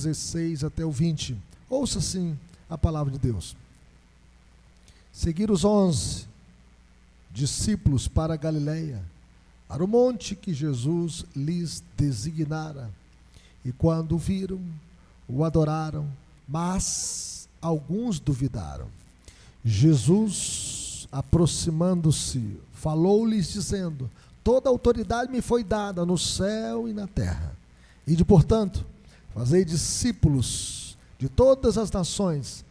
16 até o 20. Ouça assim a palavra de Deus. Seguir os 11 discípulos para a Galileia, para o monte que Jesus lhes designara. E quando o viram, o adoraram, mas alguns duvidaram. Jesus, aproximando-se, falou-lhes dizendo: toda autoridade me foi dada no céu e na terra. Ide, portanto, fazei discípulos de todas as nações,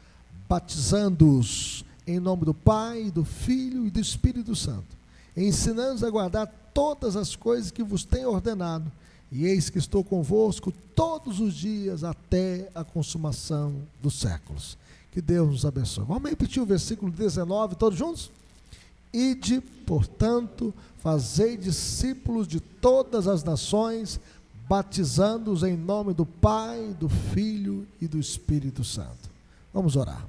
batizando-os em nome do Pai, do Filho e do Espírito Santo, ensinando-os a guardar todas as coisas que vos tenho ordenado. E eis que estou convosco todos os dias até a consumação dos séculos. Que Deus nos abençoe. Vamos repetir o versículo 19, todos juntos? Ide, portanto, fazei discípulos de todas as nações, batizando-os em nome do Pai, do Filho e do Espírito Santo. Vamos orar.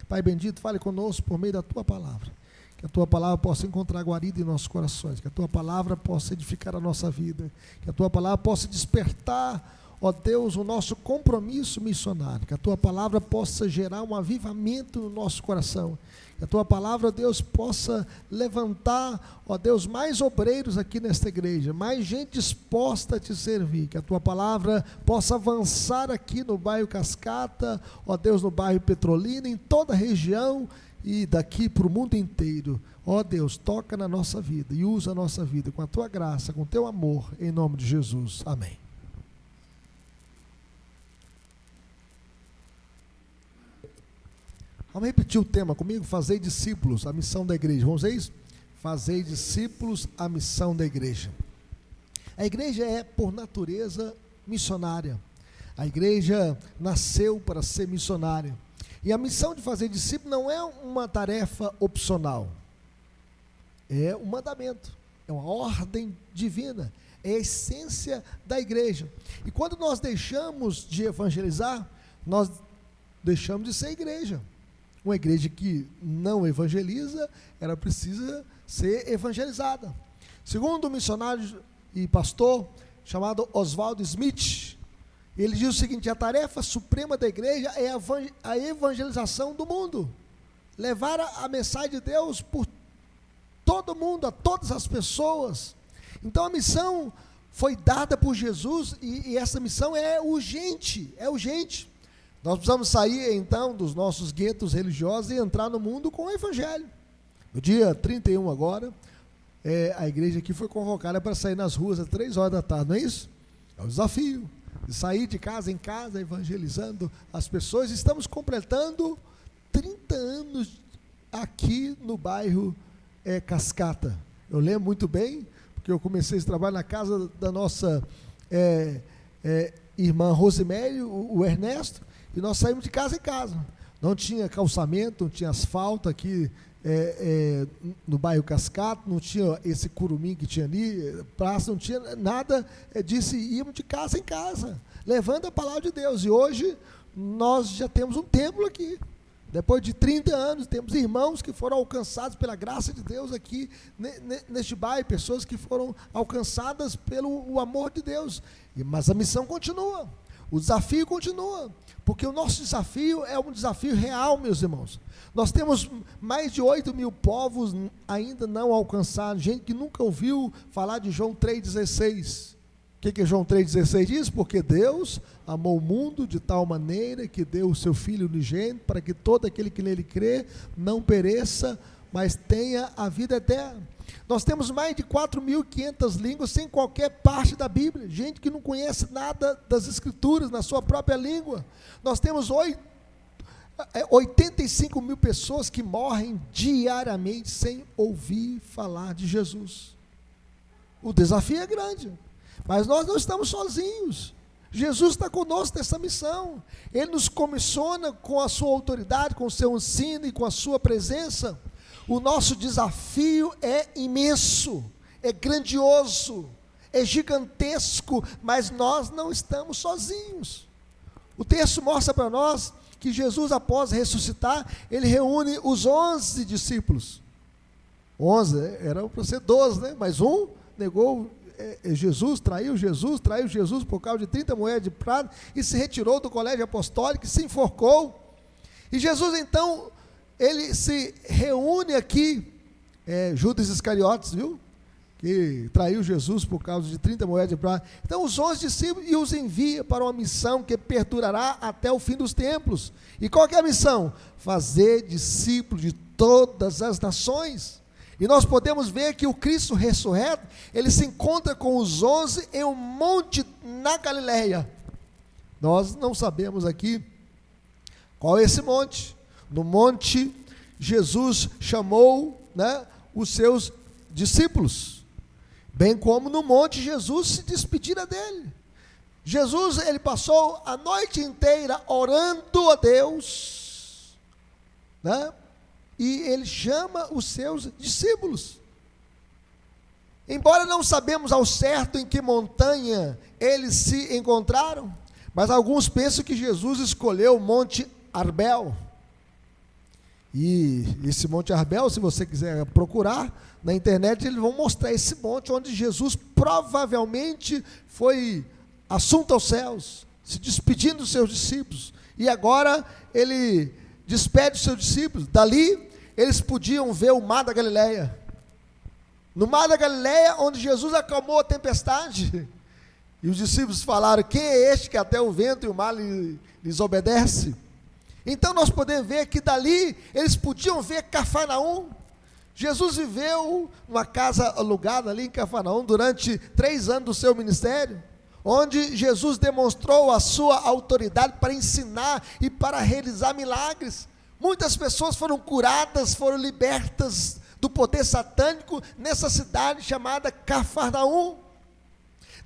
Pai bendito, fale conosco por meio da Tua palavra. Que a Tua palavra possa encontrar guarida em nossos corações, que a Tua palavra possa edificar a nossa vida, que a Tua palavra possa despertar, ó Deus, o nosso compromisso missionário, que a Tua palavra possa gerar um avivamento no nosso coração, que a Tua palavra, Deus, possa levantar, ó Deus, mais obreiros aqui nesta igreja, mais gente disposta a Te servir, que a Tua palavra possa avançar aqui no bairro Cascata, ó Deus, no bairro Petrolina, em toda a região, e daqui para o mundo inteiro. Ó Deus, toca na nossa vida e usa a nossa vida com a Tua graça, com o Teu amor, em nome de Jesus, amém. Vamos repetir o tema comigo? Fazei discípulos, a missão da igreja. Vamos ver isso? Fazei discípulos, a missão da igreja. A igreja é, por natureza, missionária. A igreja nasceu para ser missionária. E a missão de fazer discípulo não é uma tarefa opcional, é um mandamento, é uma ordem divina, é a essência da igreja. E quando nós deixamos de evangelizar, nós deixamos de ser igreja. Uma igreja que não evangeliza, ela precisa ser evangelizada. Segundo um missionário e pastor chamado Oswald Smith, ele diz o seguinte: a tarefa suprema da igreja é a evangelização do mundo, levar a mensagem de Deus por todo mundo, a todas as pessoas. Então a missão foi dada por Jesus e essa missão é urgente, Nós precisamos sair então dos nossos guetos religiosos e entrar no mundo com o evangelho. No dia 31 agora, a igreja aqui foi convocada para sair nas ruas às 3 horas da tarde, não é isso? É um desafio. De sair de casa em casa, evangelizando as pessoas. Estamos completando 30 anos aqui no bairro Cascata. Eu lembro muito bem, porque eu comecei esse trabalho na casa da nossa irmã Rosemary, o Ernesto, e nós saímos de casa em casa. Não tinha calçamento, não tinha asfalto aqui no bairro Cascata, não tinha esse curumim que tinha ali, praça, não tinha nada disso, íamos de casa em casa, levando a palavra de Deus. E hoje nós já temos um templo aqui, depois de 30 anos, temos irmãos que foram alcançados pela graça de Deus aqui neste bairro, pessoas que foram alcançadas pelo amor de Deus. Mas a missão continua, o desafio continua, porque o nosso desafio é um desafio real, meus irmãos. Nós temos mais de 8.000 povos ainda não alcançados, gente que nunca ouviu falar de João 3,16. O que João 3,16 diz? Porque Deus amou o mundo de tal maneira que deu o seu Filho unigênito, para que todo aquele que nele crê não pereça, mas tenha a vida eterna. Nós temos mais de 4.500 línguas sem qualquer parte da Bíblia, gente que não conhece nada das Escrituras na sua própria língua. Nós temos 85 mil pessoas que morrem diariamente sem ouvir falar de Jesus. O desafio é grande, mas nós não estamos sozinhos. Jesus está conosco nessa missão. Ele nos comissiona com a sua autoridade, com o seu ensino e com a sua presença. O nosso desafio é imenso, é grandioso, é gigantesco, mas nós não estamos sozinhos. O texto mostra para nós que Jesus, após ressuscitar, ele reúne os 11 discípulos. 11, eram para ser 12, né? Mas um negou traiu Jesus por causa de 30 moedas de prata, e se retirou do colégio apostólico, e se enforcou. E Jesus então, ele se reúne aqui, Judas Iscariotes, viu? Que traiu Jesus por causa de 30 moedas de prata. Então os 11 discípulos, e os envia para uma missão que perdurará até o fim dos tempos. E qual que é a missão? Fazer discípulos de todas as nações. E nós podemos ver que o Cristo ressurreto, ele se encontra com os 11 em um monte na Galileia. Nós não sabemos aqui qual é esse monte. No monte, Jesus chamou, os seus discípulos. Bem como no monte, Jesus se despedira dele. Jesus, ele passou a noite inteira orando a Deus, e ele chama os seus discípulos. Embora não sabemos ao certo em que montanha eles se encontraram, mas alguns pensam que Jesus escolheu o Monte Arbel. E esse Monte Arbel, se você quiser procurar na internet, eles vão mostrar esse monte onde Jesus provavelmente foi assunto aos céus, se despedindo dos seus discípulos. E agora ele despede os seus discípulos. Dali eles podiam ver o mar da Galileia. No mar da Galileia, onde Jesus acalmou a tempestade. E os discípulos falaram: quem é este que até o vento e o mar lhes obedece? Então nós podemos ver que dali eles podiam ver Cafarnaum. Jesus viveu numa casa alugada ali em Cafarnaum durante 3 anos do seu ministério, onde Jesus demonstrou a sua autoridade para ensinar e para realizar milagres. Muitas pessoas foram curadas, foram libertas do poder satânico nessa cidade chamada Cafarnaum.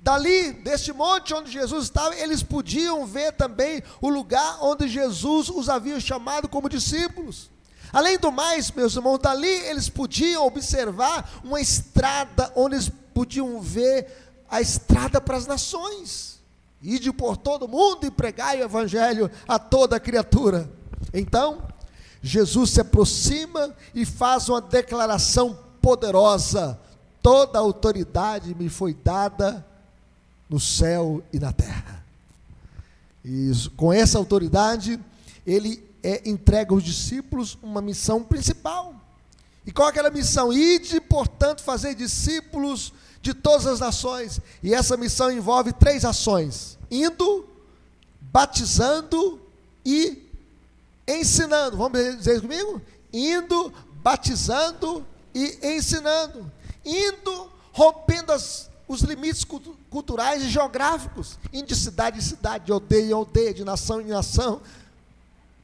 Dali, deste monte onde Jesus estava, eles podiam ver também o lugar onde Jesus os havia chamado como discípulos. Além do mais, meus irmãos, dali eles podiam observar uma estrada, onde eles podiam ver a estrada para as nações. Ide por todo mundo e pregai o evangelho a toda criatura. Então, Jesus se aproxima e faz uma declaração poderosa: toda a autoridade me foi dada no céu e na terra. E com essa autoridade, ele entrega aos discípulos uma missão principal. E qual é aquela missão? Ide, portanto, fazer discípulos de todas as nações. E essa missão envolve 3 ações: indo, batizando e ensinando. Vamos dizer isso comigo? Indo, batizando e ensinando. Indo, rompendo os limites culturais e geográficos, indo de cidade em cidade, de aldeia em aldeia, de nação em nação,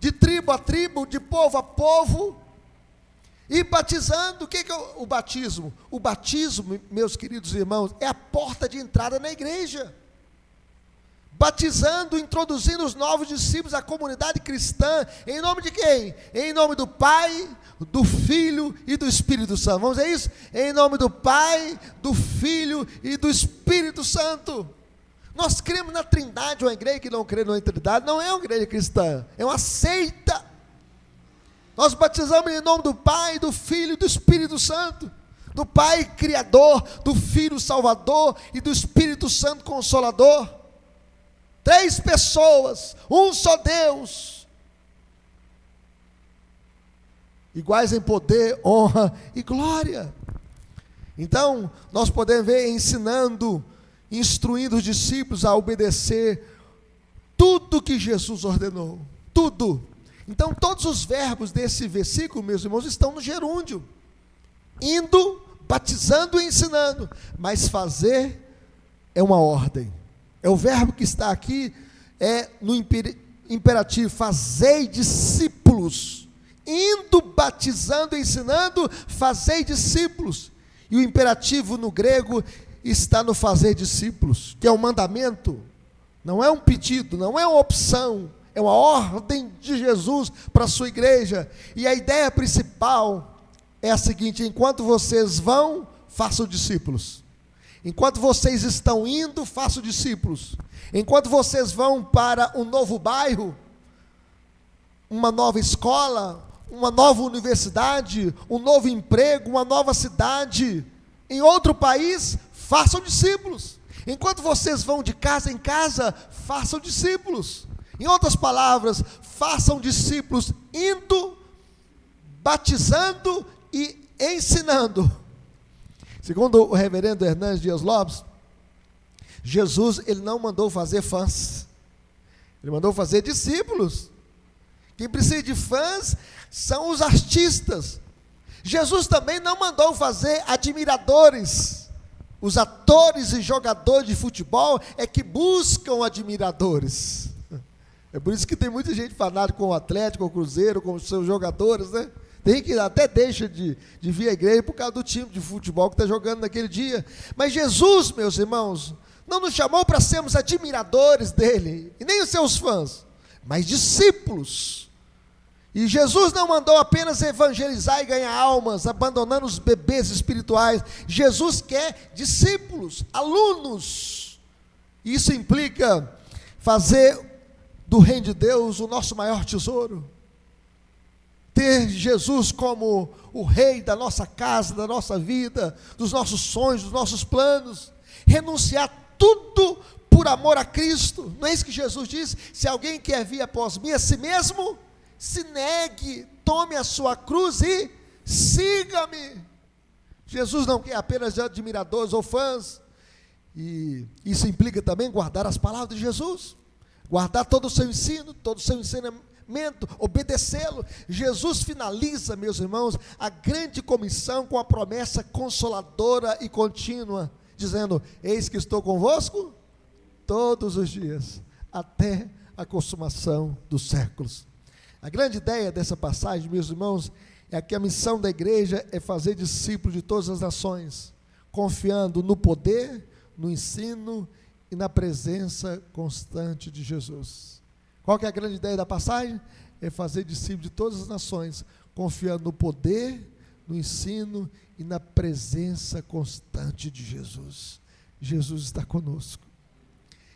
de tribo a tribo, de povo a povo, e batizando. O que é o batismo? O batismo, meus queridos irmãos, é a porta de entrada na igreja. Batizando, introduzindo os novos discípulos à comunidade cristã, em nome de quem? Em nome do Pai, do Filho e do Espírito Santo. Vamos dizer isso? Em nome do Pai, do Filho e do Espírito Santo. Nós cremos na Trindade. Uma igreja que não crê na Trindade não é uma igreja cristã, é uma seita. Nós batizamos em nome do Pai, do Filho e do Espírito Santo. Do Pai Criador, do Filho Salvador e do Espírito Santo Consolador. 3 pessoas, um só Deus, iguais em poder, honra e glória. Então, nós podemos ver ensinando, instruindo os discípulos a obedecer tudo que Jesus ordenou, tudo. Então, todos os verbos desse versículo, meus irmãos, estão no gerúndio: indo, batizando e ensinando. Mas fazer é uma ordem. É o verbo que está aqui, no imperativo: fazei discípulos. Indo, batizando e ensinando, fazei discípulos. E o imperativo no grego está no fazer discípulos, que é um mandamento, não é um pedido, não é uma opção, é uma ordem de Jesus para a sua igreja. E a ideia principal é a seguinte: enquanto vocês vão, façam discípulos. Enquanto vocês estão indo, façam discípulos. Enquanto vocês vão para um novo bairro, uma nova escola, uma nova universidade, um novo emprego, uma nova cidade, em outro país, façam discípulos. Enquanto vocês vão de casa em casa, façam discípulos. Em outras palavras, façam discípulos indo, batizando e ensinando. Segundo o reverendo Hernandes Dias Lopes, Jesus, ele não mandou fazer fãs, ele mandou fazer discípulos. Quem precisa de fãs são os artistas. Jesus também não mandou fazer admiradores. Os atores e jogadores de futebol é que buscam admiradores. É por isso que tem muita gente fanática com o Atlético, com o Cruzeiro, com os seus jogadores, né? Tem que até deixa de vir à igreja por causa do time de futebol que está jogando naquele dia. Mas Jesus, meus irmãos, não nos chamou para sermos admiradores dele, e nem os seus fãs, mas discípulos. E Jesus não mandou apenas evangelizar e ganhar almas, abandonando os bebês espirituais. Jesus quer discípulos, alunos. Isso implica fazer do reino de Deus o nosso maior tesouro. Ter Jesus como o rei da nossa casa, da nossa vida, dos nossos sonhos, dos nossos planos. Renunciar tudo por amor a Cristo. Não é isso que Jesus diz? Se alguém quer vir após mim, a si mesmo se negue, tome a sua cruz e siga-me. Jesus não quer apenas admiradores ou fãs. E isso implica também guardar as palavras de Jesus. Guardar todo o seu ensino, todo o seu ensinamento, obedecê-lo. Jesus finaliza, meus irmãos, a grande comissão com a promessa consoladora e contínua, dizendo: eis que estou convosco todos os dias, até a consumação dos séculos. A grande ideia dessa passagem, meus irmãos, é que a missão da igreja é fazer discípulos de todas as nações, confiando no poder, no ensino e na presença constante de Jesus. Qual que é a grande ideia da passagem? É fazer discípulos de todas as nações, confiando no poder, no ensino e na presença constante de Jesus. Jesus está conosco.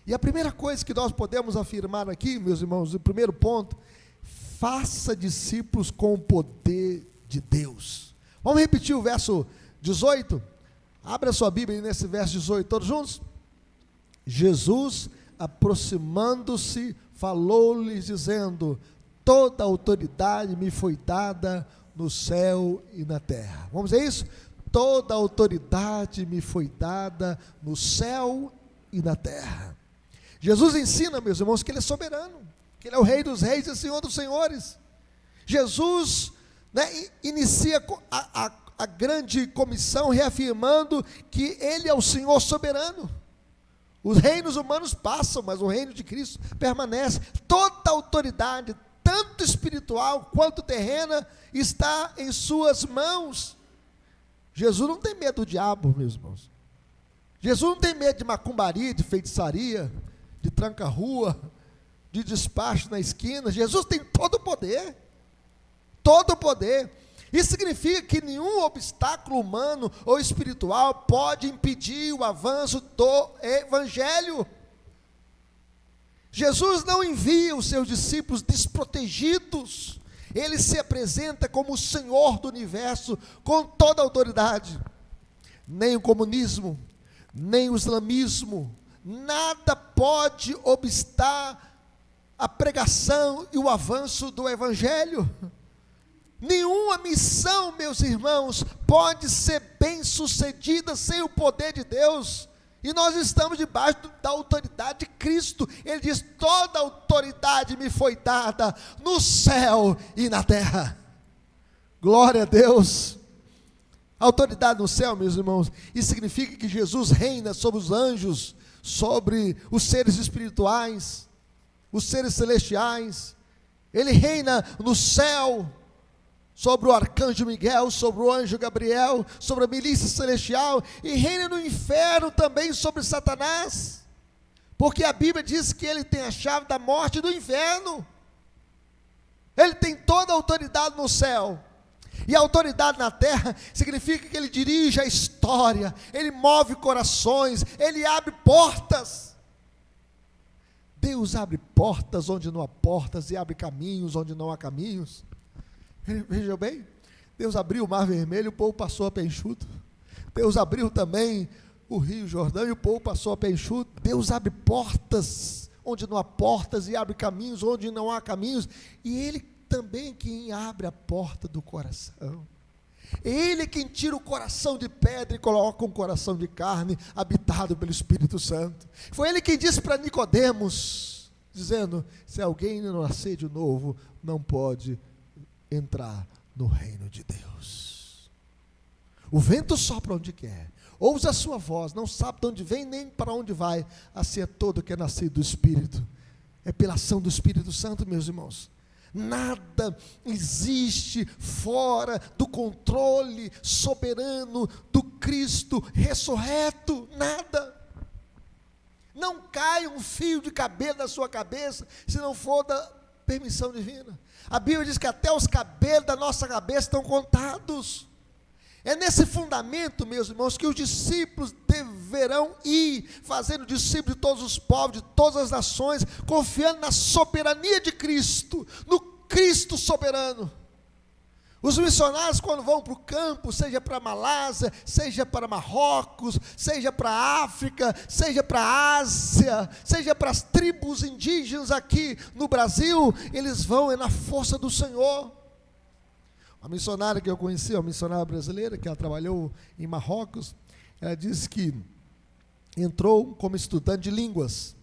E a primeira coisa que nós podemos afirmar aqui, meus irmãos, o primeiro ponto: faça discípulos com o poder de Deus. Vamos repetir o verso 18? Abra sua Bíblia nesse verso 18, todos juntos. Jesus, aproximando-se, falou-lhes dizendo: toda autoridade me foi dada no céu e na terra. Vamos dizer isso? Toda autoridade me foi dada no céu e na terra. Jesus ensina, meus irmãos, que Ele é soberano, que Ele é o Rei dos reis e Senhor dos senhores. Jesus, inicia a grande comissão reafirmando que Ele é o Senhor soberano. Os reinos humanos passam, mas o reino de Cristo permanece. Toda autoridade, tanto espiritual quanto terrena, está em suas mãos. Jesus não tem medo do diabo, meus irmãos. Jesus não tem medo de macumbaria, de feitiçaria, de tranca-rua, de despacho na esquina. Jesus tem todo o poder. Todo o poder. Isso significa que nenhum obstáculo humano ou espiritual pode impedir o avanço do Evangelho. Jesus não envia os seus discípulos desprotegidos. Ele se apresenta como o Senhor do universo, com toda a autoridade. Nem o comunismo, nem o islamismo, nada pode obstar a pregação e o avanço do Evangelho. Nenhuma missão, meus irmãos, pode ser bem sucedida sem o poder de Deus. E nós estamos debaixo da autoridade de Cristo. Ele diz: toda autoridade me foi dada no céu e na terra. Glória a Deus. Autoridade no céu, meus irmãos, isso significa que Jesus reina sobre os anjos, sobre os seres espirituais, os seres celestiais. Ele reina no céu sobre o arcanjo Miguel, sobre o anjo Gabriel, sobre a milícia celestial, e reina no inferno também sobre Satanás, porque a Bíblia diz que ele tem a chave da morte e do inferno. Ele tem toda a autoridade no céu, e a autoridade na terra significa que ele dirige a história, ele move corações, ele abre portas. Deus abre portas onde não há portas, e abre caminhos onde não há caminhos. Veja bem, Deus abriu o mar vermelho, o povo passou a pé enxuto. Deus abriu também o rio Jordão e o povo passou a pé enxuto. Deus abre portas onde não há portas e abre caminhos onde não há caminhos, e Ele também quem abre a porta do coração. Ele é quem tira o coração de pedra e coloca um coração de carne, habitado pelo Espírito Santo. Foi Ele quem disse para Nicodemos, dizendo: se alguém não nascer de novo, não pode entrar no reino de Deus. O vento sopra onde quer, ouve a sua voz, não sabe de onde vem nem para onde vai. Assim é todo que é nascido do Espírito. É pela ação do Espírito Santo, meus irmãos. Nada existe fora do controle soberano do Cristo ressurreto, nada. Não cai um fio de cabelo da sua cabeça, se não for da permissão divina. A Bíblia diz que até os cabelos da nossa cabeça estão contados. É nesse fundamento, meus irmãos, que os discípulos deverão ir, fazendo discípulos de todos os povos, de todas as nações, confiando na soberania de Cristo, no Cristo soberano. Os missionários, quando vão para o campo, seja para Malásia, seja para Marrocos, seja para a África, seja para a Ásia, seja para as tribos indígenas aqui no Brasil, eles vão na força do Senhor. A missionária que eu conheci, uma missionária brasileira, que ela trabalhou em Marrocos, ela disse que entrou como estudante de línguas,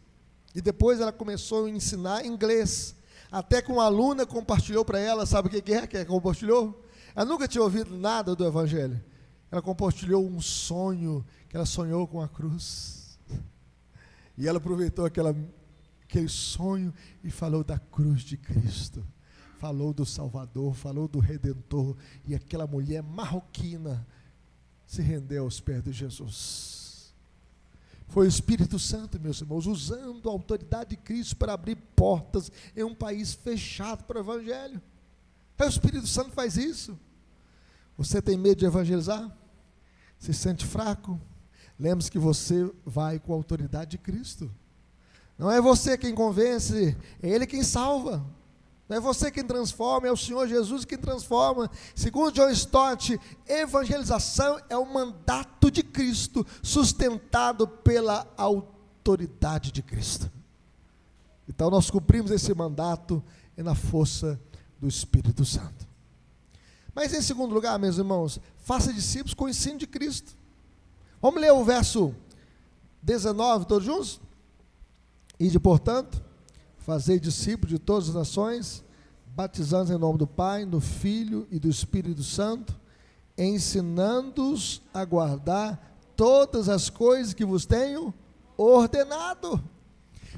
e depois ela começou a ensinar inglês, até que uma aluna compartilhou para ela, sabe o que é que compartilhou? Ela nunca tinha ouvido nada do Evangelho, ela compartilhou um sonho, que ela sonhou com a cruz, e ela aproveitou aquele sonho e falou da cruz de Cristo, falou do Salvador, falou do Redentor, e aquela mulher marroquina se rendeu aos pés de Jesus. Foi o Espírito Santo, meus irmãos, usando a autoridade de Cristo para abrir portas em um país fechado para o Evangelho. O Espírito Santo faz isso. Você tem medo de evangelizar? Se sente fraco? Lembre-se que você vai com a autoridade de Cristo. Não é você quem convence, é Ele quem salva. Não é você quem transforma, é o Senhor Jesus quem transforma. Segundo John Stott, evangelização é o mandato de Cristo, sustentado pela autoridade de Cristo. Então nós cumprimos esse mandato na força do Espírito Santo. Mas em segundo lugar, meus irmãos, faça discípulos com o ensino de Cristo. Vamos ler o verso 19, todos juntos? Ide, portanto, fazei discípulos de todas as nações, batizando-os em nome do Pai, do Filho e do Espírito Santo, ensinando-os a guardar todas as coisas que vos tenho ordenado.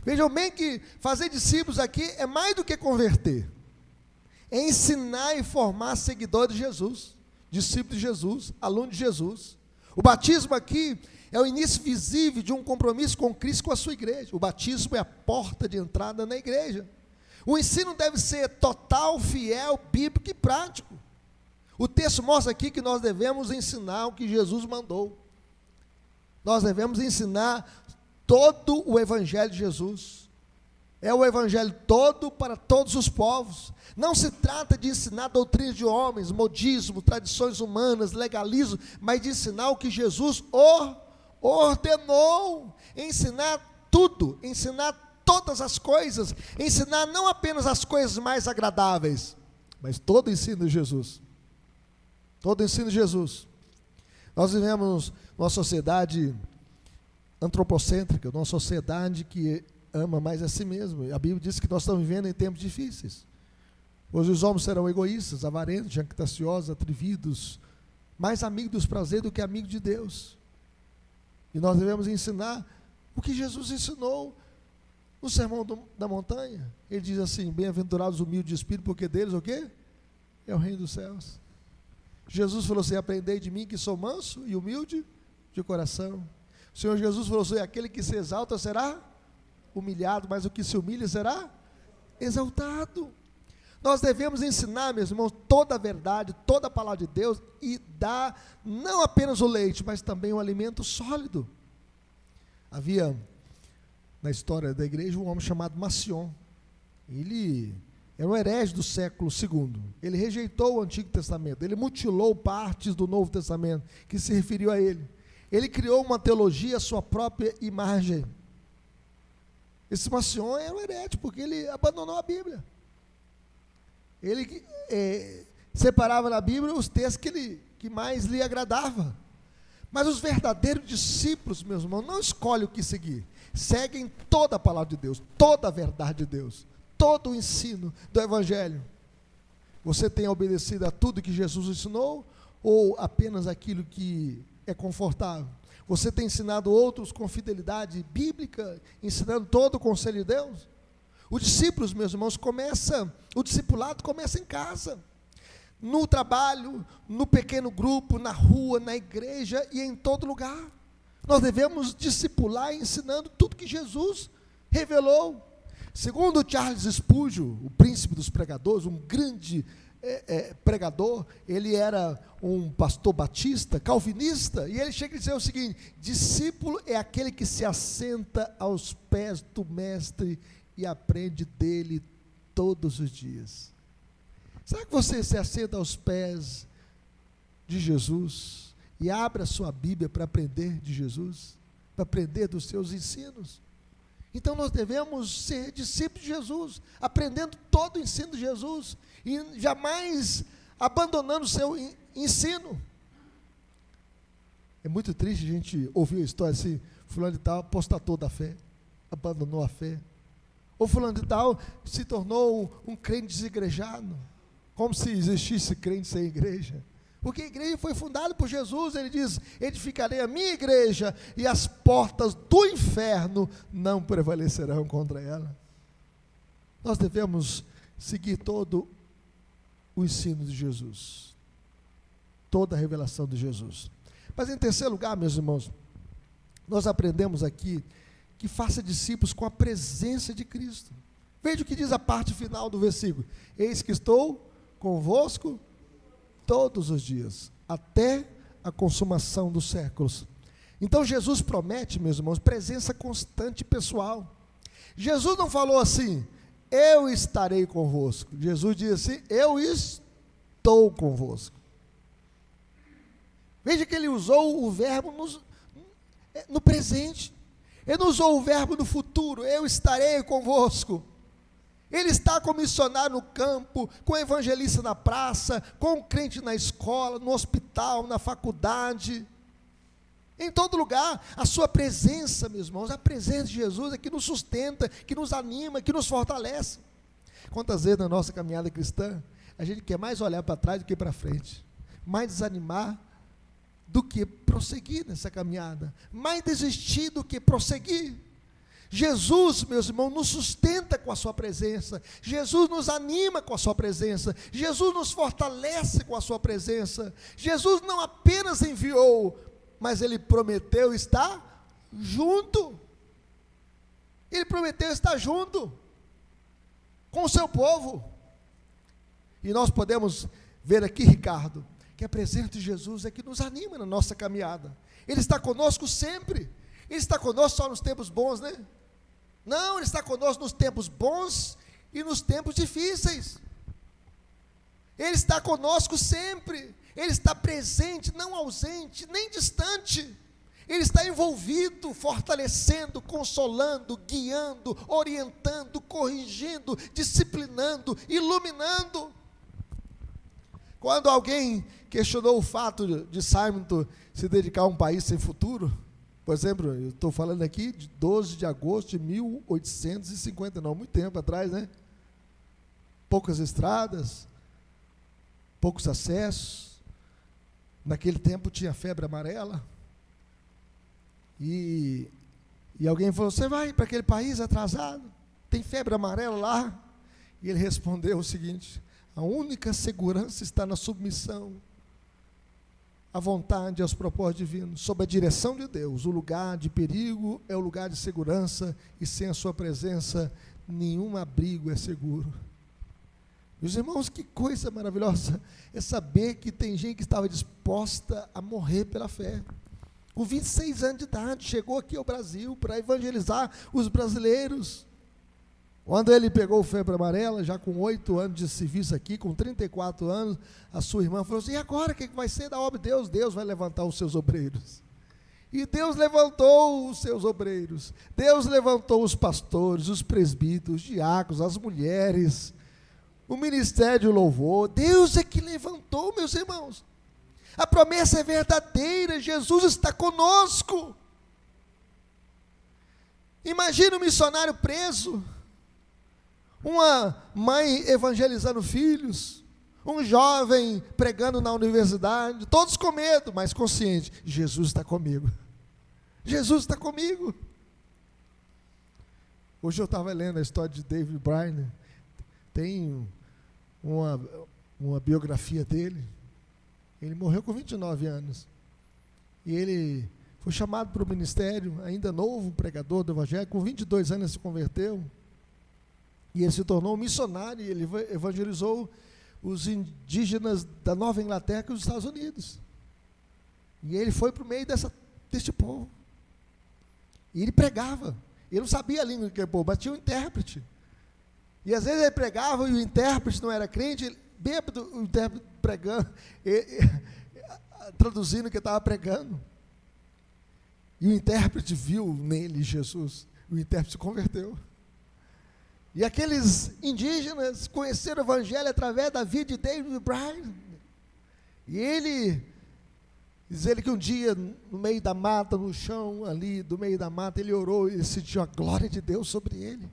Vejam bem que fazer discípulos aqui é mais do que converter, é ensinar e formar seguidores de Jesus, discípulos de Jesus, alunos de Jesus. O batismo aqui é o início visível de um compromisso com Cristo, com a sua igreja. O batismo é a porta de entrada na igreja. O ensino deve ser total, fiel, bíblico e prático. O texto mostra aqui que nós devemos ensinar o que Jesus mandou. Nós devemos ensinar todo o evangelho de Jesus. É o evangelho todo para todos os povos. Não se trata de ensinar doutrinas de homens, modismo, tradições humanas, legalismo, mas de ensinar o que Jesus ordenou, ensinar tudo, ensinar todas as coisas, ensinar não apenas as coisas mais agradáveis, mas todo o ensino de Jesus. Todo o ensino de Jesus. Nós vivemos numa sociedade antropocêntrica, numa sociedade que ama mais a si mesmo. A Bíblia diz que nós estamos vivendo em tempos difíceis. Hoje os homens serão egoístas, avarentos, jactanciosos, atrevidos, mais amigos dos prazeres do que amigos de Deus. E nós devemos ensinar o que Jesus ensinou no Sermão da Montanha. Ele diz assim: bem-aventurados os humildes de espírito, porque deles o quê? É o reino dos céus. Jesus falou assim: aprendei de mim que sou manso e humilde de coração. O Senhor Jesus falou assim: aquele que se exalta será humilhado, mas o que se humilha será exaltado. Nós devemos ensinar, meus irmãos, toda a verdade, toda a palavra de Deus, e dar não apenas o leite, mas também um alimento sólido. Havia na história da igreja um homem chamado Marcion. Ele era um herege do século II. Ele rejeitou o Antigo Testamento, ele mutilou partes do Novo Testamento que se referiu a ele. Ele criou uma teologia à sua própria imagem. Esse Marcion era um herege, porque ele abandonou a Bíblia. Ele separava na Bíblia os textos que mais lhe agradava. Mas os verdadeiros discípulos, meus irmãos, não escolhem o que seguir. Seguem toda a palavra de Deus, toda a verdade de Deus, todo o ensino do Evangelho. Você tem obedecido a tudo que Jesus ensinou, ou apenas aquilo que é confortável? Você tem ensinado outros com fidelidade bíblica, ensinando todo o conselho de Deus? Os discípulos, meus irmãos, o discipulado começa em casa, no trabalho, no pequeno grupo, na rua, na igreja e em todo lugar. Nós devemos discipular ensinando tudo que Jesus revelou. Segundo Charles Spurgeon, o príncipe dos pregadores, um grande pregador, ele era um pastor batista, calvinista, e ele chega a dizer o seguinte: discípulo é aquele que se assenta aos pés do mestre e aprende dele todos os dias. Será que você se assenta aos pés de Jesus e abre a sua Bíblia para aprender de Jesus, para aprender dos seus ensinos? Então nós devemos ser discípulos de Jesus, aprendendo todo o ensino de Jesus e jamais abandonando o seu ensino. É muito triste a gente ouvir a história assim: fulano de tal apostatou da fé, abandonou a fé, ou fulano de tal se tornou um crente desigrejado, como se existisse crente sem igreja. Porque a igreja foi fundada por Jesus. Ele diz: edificarei a minha igreja e as portas do inferno não prevalecerão contra ela. Nós devemos seguir todo o ensino de Jesus, toda a revelação de Jesus. Mas em terceiro lugar, meus irmãos, nós aprendemos aqui que faça discípulos com a presença de Cristo. Veja o que diz a parte final do versículo: eis que estou convosco todos os dias, até a consumação dos séculos. Então Jesus promete, meus irmãos, presença constante e pessoal. Jesus não falou assim: eu estarei convosco. Jesus disse assim: eu estou convosco. Veja que ele usou o verbo no presente. Ele não usou o verbo no futuro: eu estarei convosco. Ele está com o missionário no campo, com o evangelista na praça, com o crente na escola, no hospital, na faculdade, em todo lugar. A sua presença, meus irmãos, a presença de Jesus é que nos sustenta, que nos anima, que nos fortalece. Quantas vezes na nossa caminhada cristã, a gente quer mais olhar para trás do que para frente, mais desanimar do que prosseguir nessa caminhada, mais desistir do que prosseguir. Jesus, meus irmãos, nos sustenta com a sua presença. Jesus nos anima com a sua presença. Jesus nos fortalece com a sua presença. Jesus não apenas enviou, mas ele prometeu estar junto. Ele prometeu estar junto com o seu povo. E nós podemos ver aqui, Ricardo, que a presença de Jesus é que nos anima na nossa caminhada. Ele está conosco sempre. Ele está conosco só nos tempos bons, né? Não, Ele está conosco nos tempos bons e nos tempos difíceis. Ele está conosco sempre. Ele está presente, não ausente, nem distante. Ele está envolvido, fortalecendo, consolando, guiando, orientando, corrigindo, disciplinando, iluminando. Quando alguém questionou o fato de Simon se dedicar a um país sem futuro, por exemplo, eu estou falando aqui de 12 de agosto de 1859, muito tempo atrás, né? Poucas estradas, poucos acessos. Naquele tempo tinha febre amarela. E alguém falou: você vai para aquele país atrasado? Tem febre amarela lá? E ele respondeu o seguinte: a única segurança está na submissão à vontade e aos propósitos divinos, sob a direção de Deus. O lugar de perigo é o lugar de segurança, e sem a sua presença, nenhum abrigo é seguro. Meus irmãos, que coisa maravilhosa é saber que tem gente que estava disposta a morrer pela fé. Com 26 anos de idade, chegou aqui ao Brasil para evangelizar os brasileiros. Quando ele pegou febre amarela, já com 8 anos de serviço aqui, com 34 anos, a sua irmã falou assim: e agora o que vai ser da obra de Deus? Deus vai levantar os seus obreiros. E Deus levantou os seus obreiros, Deus levantou os pastores, os presbíteros, os diáconos, as mulheres, o ministério de louvor. Deus é que levantou, meus irmãos. A promessa é verdadeira, Jesus está conosco. Imagina um missionário preso, uma mãe evangelizando filhos, um jovem pregando na universidade, todos com medo, mas consciente: Jesus está comigo, Jesus está comigo. Hoje eu estava lendo a história de David Brainerd, tem uma biografia dele. Ele morreu com 29 anos, e ele foi chamado para o ministério, ainda novo, pregador do evangelho. Com 22 anos ele se converteu, e ele se tornou um missionário, e ele evangelizou os indígenas da Nova Inglaterra e os Estados Unidos. E ele foi para o meio deste povo, e ele pregava. Ele não sabia a língua daquele povo, mas tinha um intérprete. E às vezes ele pregava e o intérprete não era crente, bêbado, o intérprete pregando, traduzindo o que estava pregando. E o intérprete viu nele Jesus, o intérprete se converteu. E aqueles indígenas conheceram o evangelho através da vida de David Brainerd. E diz ele que um dia, no meio da mata, no chão ali, do meio da mata, ele orou e sentiu a glória de Deus sobre ele.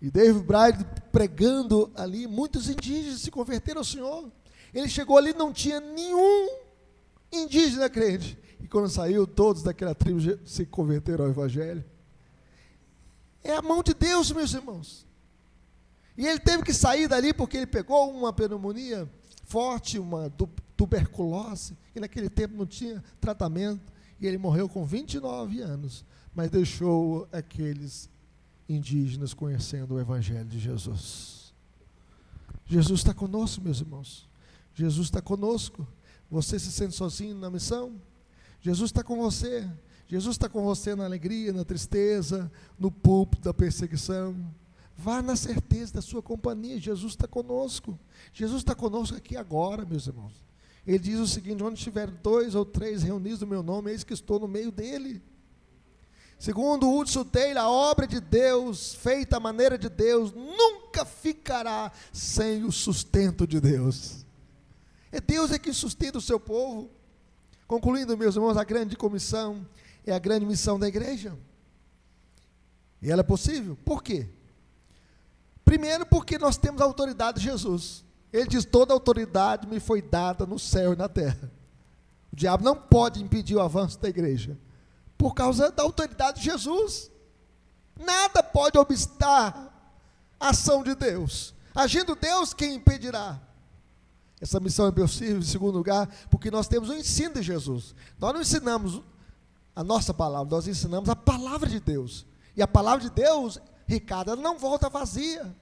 E David Brainerd pregando ali, muitos indígenas se converteram ao Senhor. Ele chegou ali, não tinha nenhum indígena crente. E quando saiu, todos daquela tribo se converteram ao evangelho. É a mão de Deus, meus irmãos. E ele teve que sair dali porque ele pegou uma pneumonia forte, uma tuberculose, e naquele tempo não tinha tratamento, e ele morreu com 29 anos, mas deixou aqueles indígenas conhecendo o evangelho de Jesus. Jesus está conosco, meus irmãos. Jesus está conosco. Você se sente sozinho na missão? Jesus está com você. Jesus está com você na alegria, na tristeza, no púlpito da perseguição. Vá na certeza da sua companhia. Jesus está conosco. Jesus está conosco aqui agora, meus irmãos. Ele diz o seguinte: onde estiver 2 ou 3 reunidos no meu nome, eis que estou no meio dele. Segundo Hudson Taylor, a obra de Deus, feita à maneira de Deus, nunca ficará sem o sustento de Deus. É Deus que sustenta o seu povo. Concluindo, meus irmãos, a grande comissão é a grande missão da igreja. E ela é possível. Por quê? Primeiro, porque nós temos a autoridade de Jesus. Ele diz: toda autoridade me foi dada no céu e na terra. O diabo não pode impedir o avanço da igreja, por causa da autoridade de Jesus. Nada pode obstar a ação de Deus. Agindo Deus, quem impedirá? Essa missão é possível, em segundo lugar, porque nós temos o ensino de Jesus. Nós não ensinamos a nossa palavra, nós ensinamos a palavra de Deus. E a palavra de Deus, Ricardo, ela não volta vazia.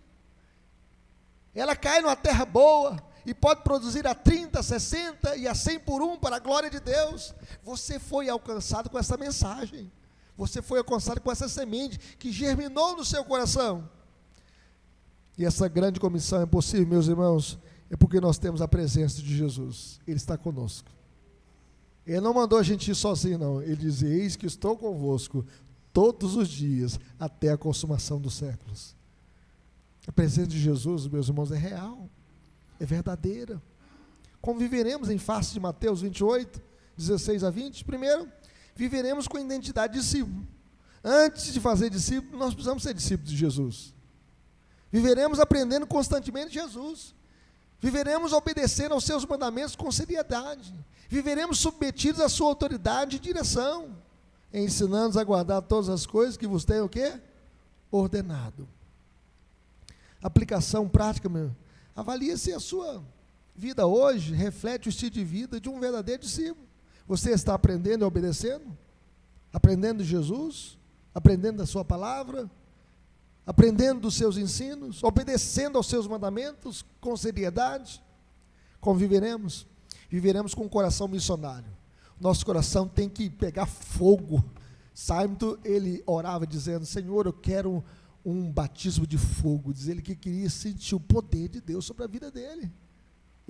Ela cai numa terra boa e pode produzir a 30, 60 e a 100 por um para a glória de Deus. Você foi alcançado com essa mensagem. Você foi alcançado com essa semente que germinou no seu coração. E essa grande comissão é possível, meus irmãos, é porque nós temos a presença de Jesus. Ele está conosco. Ele não mandou a gente ir sozinho, não. Ele diz: eis que estou convosco todos os dias, até a consumação dos séculos. A presença de Jesus, meus irmãos, é real, é verdadeira. Conviveremos em face de Mateus 28, 16 a 20. Primeiro, viveremos com a identidade de discípulo. Antes de fazer discípulo, nós precisamos ser discípulos de Jesus. Viveremos aprendendo constantemente de Jesus. Viveremos obedecendo aos seus mandamentos com seriedade. Viveremos submetidos à sua autoridade e direção, ensinando-nos a guardar todas as coisas que vos tenho o quê? Ordenado. Aplicação prática, meu. Avalie se a sua vida hoje reflete o estilo de vida de um verdadeiro discípulo. Você está aprendendo e obedecendo? Aprendendo de Jesus? Aprendendo da sua palavra? Aprendendo dos seus ensinos? Obedecendo aos seus mandamentos com seriedade? Conviveremos? Viveremos com um coração missionário. Nosso coração tem que pegar fogo. Simon, ele orava dizendo: Senhor, eu quero um batismo de fogo. Diz ele que queria sentir o poder de Deus sobre a vida dele.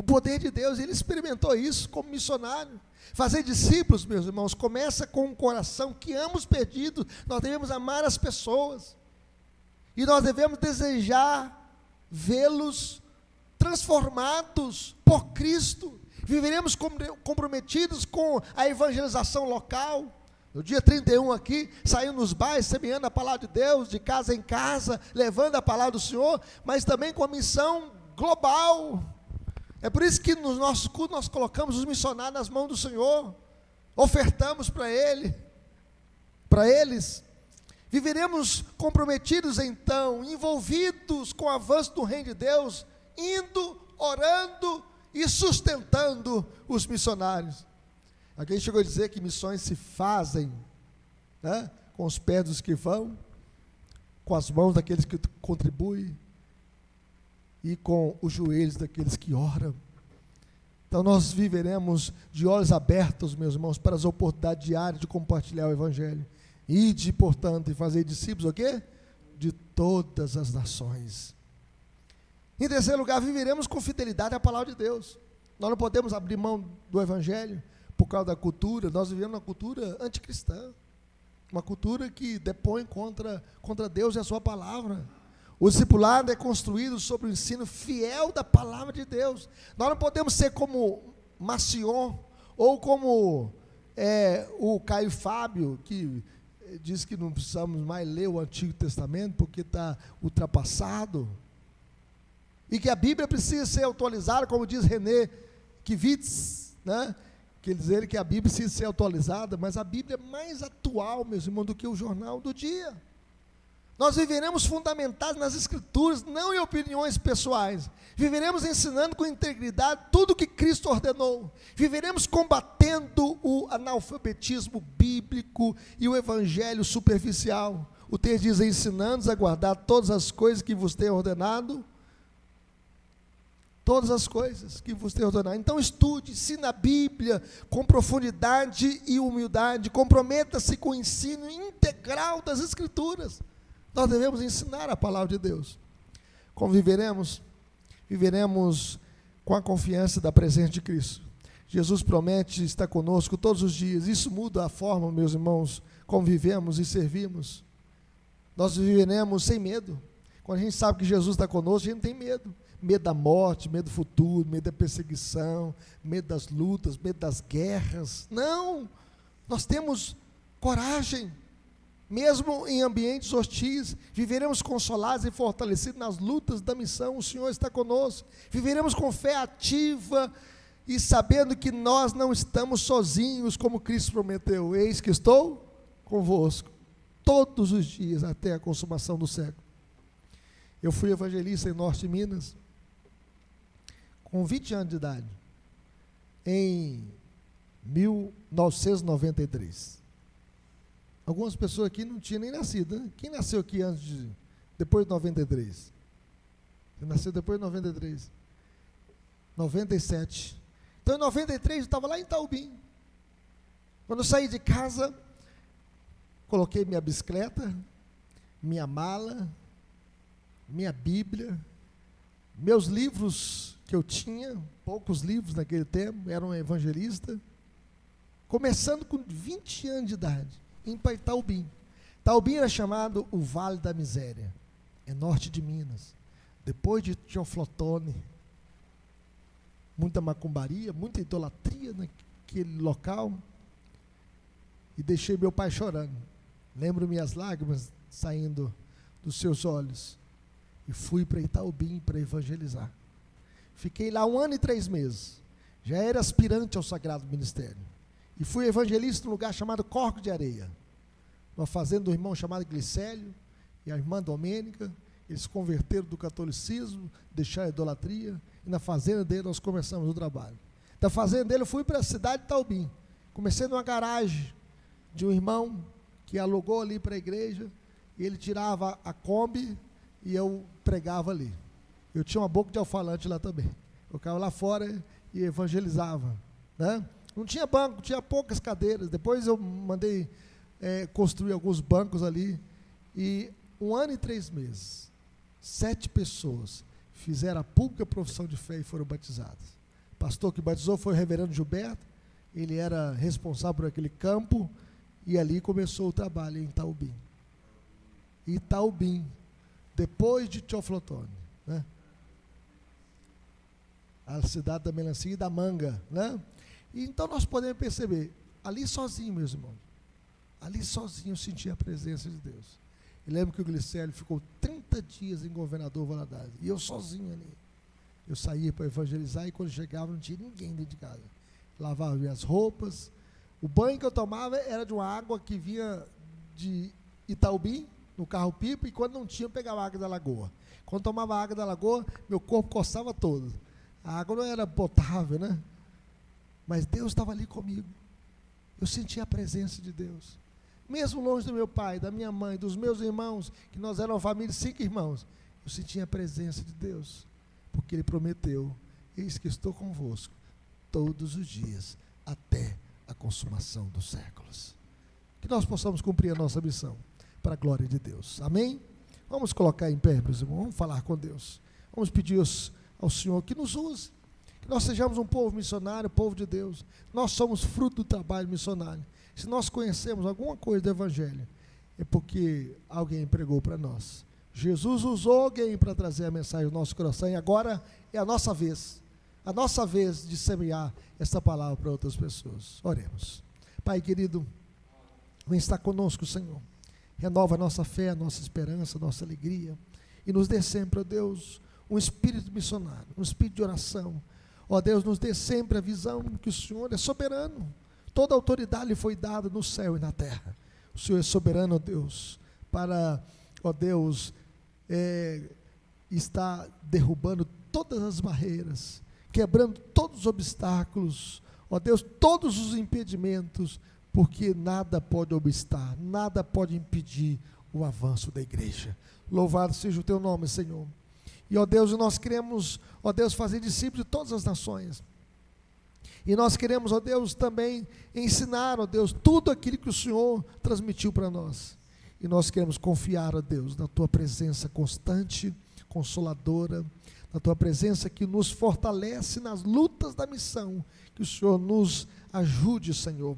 O poder de Deus, ele experimentou isso como missionário. Fazer discípulos, meus irmãos, começa com um coração que ama os perdidos. Nós devemos amar as pessoas. E nós devemos desejar vê-los transformados por Cristo. Viveremos comprometidos com a evangelização local. No dia 31 aqui, saindo nos bairros, semeando a palavra de Deus, de casa em casa, levando a palavra do Senhor, mas também com a missão global. É por isso que nos nossos cultos nós colocamos os missionários nas mãos do Senhor, ofertamos para eles. Viveremos comprometidos então, envolvidos com o avanço do reino de Deus, indo, orando e sustentando os missionários. Alguém chegou a dizer que missões se fazem, né, com os pés dos que vão, com as mãos daqueles que contribuem e com os joelhos daqueles que oram. Então nós viveremos de olhos abertos, meus irmãos, para as oportunidades diárias de compartilhar o Evangelho. Ide, portanto, e fazer discípulos o quê? De todas as nações. Em terceiro lugar, viveremos com fidelidade à palavra de Deus. Nós não podemos abrir mão do Evangelho por causa da cultura. Nós vivemos uma cultura anticristã, uma cultura que depõe contra Deus e a sua palavra. O discipulado é construído sobre o ensino fiel da palavra de Deus. Nós não podemos ser como Macion, ou como o Caio Fábio, que diz que não precisamos mais ler o Antigo Testamento, porque está ultrapassado, e que a Bíblia precisa ser atualizada, como diz René Kivitz, né? Quer dizer que a Bíblia precisa ser atualizada, mas a Bíblia é mais atual, meus irmãos, do que o jornal do dia. Nós viveremos fundamentados nas Escrituras, não em opiniões pessoais. Viveremos ensinando com integridade tudo o que Cristo ordenou. Viveremos combatendo o analfabetismo bíblico e o evangelho superficial. O texto diz: ensinando-os a guardar todas as coisas que vos tenho ordenado. Todas as coisas que vos tenho ordenado. Então estude, ensine a Bíblia com profundidade e humildade. Comprometa-se com o ensino integral das Escrituras. Nós devemos ensinar a palavra de Deus. Como viveremos? Viveremos com a confiança da presença de Cristo. Jesus promete estar conosco todos os dias. Isso muda a forma, meus irmãos, como vivemos e servimos. Nós viveremos sem medo. Quando a gente sabe que Jesus está conosco, a gente não tem medo. Medo da morte, medo do futuro, medo da perseguição, medo das lutas, medo das guerras. Não! Nós temos coragem. Mesmo em ambientes hostis, viveremos consolados e fortalecidos nas lutas da missão. O Senhor está conosco. Viveremos com fé ativa e sabendo que nós não estamos sozinhos, como Cristo prometeu. Eis que estou convosco todos os dias até a consumação do século. Eu fui evangelista em Norte de Minas com 20 anos de idade, em 1993. Algumas pessoas aqui não tinham nem nascido, né? Quem nasceu aqui depois de 93? Você nasceu depois de 93? 97. Então, em 93, eu estava lá em Itaubim. Quando eu saí de casa, coloquei minha bicicleta, minha mala, minha Bíblia, meus livros que eu tinha, poucos livros naquele tempo, era um evangelista, começando com 20 anos de idade. Em Itaubim. Itaubim era chamado o Vale da Miséria, é norte de Minas. Depois de Teoflotone, muita macumbaria, muita idolatria naquele local, e deixei meu pai chorando. Lembro minhas lágrimas saindo dos seus olhos, e fui para Itaubim para evangelizar. Fiquei lá 1 ano e 3 meses, já era aspirante ao Sagrado Ministério. E fui evangelista num lugar chamado Corco de Areia, uma fazenda do irmão chamado Glicélio e a irmã Domênica. Eles se converteram do catolicismo, deixaram a idolatria, e na fazenda dele nós começamos o trabalho. Da fazenda dele eu fui para a cidade de Itaubim. Comecei numa garagem de um irmão que alugou ali para a igreja, e ele tirava a Kombi e eu pregava ali. Eu tinha uma boca de alfalante lá também. Eu ficava lá fora e evangelizava, né? Não tinha banco, tinha poucas cadeiras. Depois eu mandei construir alguns bancos ali. E 1 ano e 3 meses, 7 pessoas fizeram a pública profissão de fé e foram batizadas. pastor que batizou foi o reverendo Gilberto, ele era responsável por aquele campo, e ali começou o trabalho em Itaubim. Itaubim, depois de Teoflotone, né? A cidade da melancia e da manga, né? E então nós podemos perceber, ali sozinho, meus irmãos, ali sozinho eu senti a presença de Deus. Eu lembro que o Glicélio ficou 30 dias em Governador Valadares, e eu sozinho ali. Eu saía para evangelizar, e quando chegava não tinha ninguém dentro de casa. Lavava minhas roupas, o banho que eu tomava era de uma água que vinha de Itaubim, no carro-pipa, e quando não tinha eu pegava água da lagoa. Quando tomava água da lagoa, meu corpo coçava todo. A água não era potável, né? Mas Deus estava ali comigo. Eu sentia a presença de Deus. Mesmo longe do meu pai, da minha mãe, dos meus irmãos, que nós éramos uma família de 5 irmãos, eu sentia a presença de Deus, porque Ele prometeu: eis que estou convosco todos os dias, até a consumação dos séculos. Que nós possamos cumprir a nossa missão, para a glória de Deus. Amém? Vamos colocar em pé, meus irmãos, vamos falar com Deus. Vamos pedir ao Senhor que nos use, que nós sejamos um povo missionário, povo de Deus. Nós somos fruto do trabalho missionário. Se nós conhecemos alguma coisa do Evangelho, é porque alguém pregou para nós. Jesus usou alguém para trazer a mensagem ao nosso coração, e agora é a nossa vez de semear essa palavra para outras pessoas. Oremos. Pai querido, vem estar conosco, Senhor. Renova a nossa fé, a nossa esperança, a nossa alegria, e nos dê sempre, ó Deus, um espírito missionário, um espírito de oração. Ó Deus, nos dê sempre a visão que o Senhor é soberano. Toda autoridade lhe foi dada no céu e na terra. O Senhor é soberano, ó Deus, para, ó Deus, estar derrubando todas as barreiras, quebrando todos os obstáculos, ó Deus, todos os impedimentos, porque nada pode obstar, nada pode impedir o avanço da igreja. Louvado seja o teu nome, Senhor. E, ó Deus, nós queremos, ó Deus, fazer discípulos de todas as nações. E nós queremos, ó Deus, também ensinar, ó Deus, tudo aquilo que o Senhor transmitiu para nós. E nós queremos confiar, ó Deus, na tua presença constante, consoladora, na tua presença que nos fortalece nas lutas da missão. Que o Senhor nos ajude, Senhor,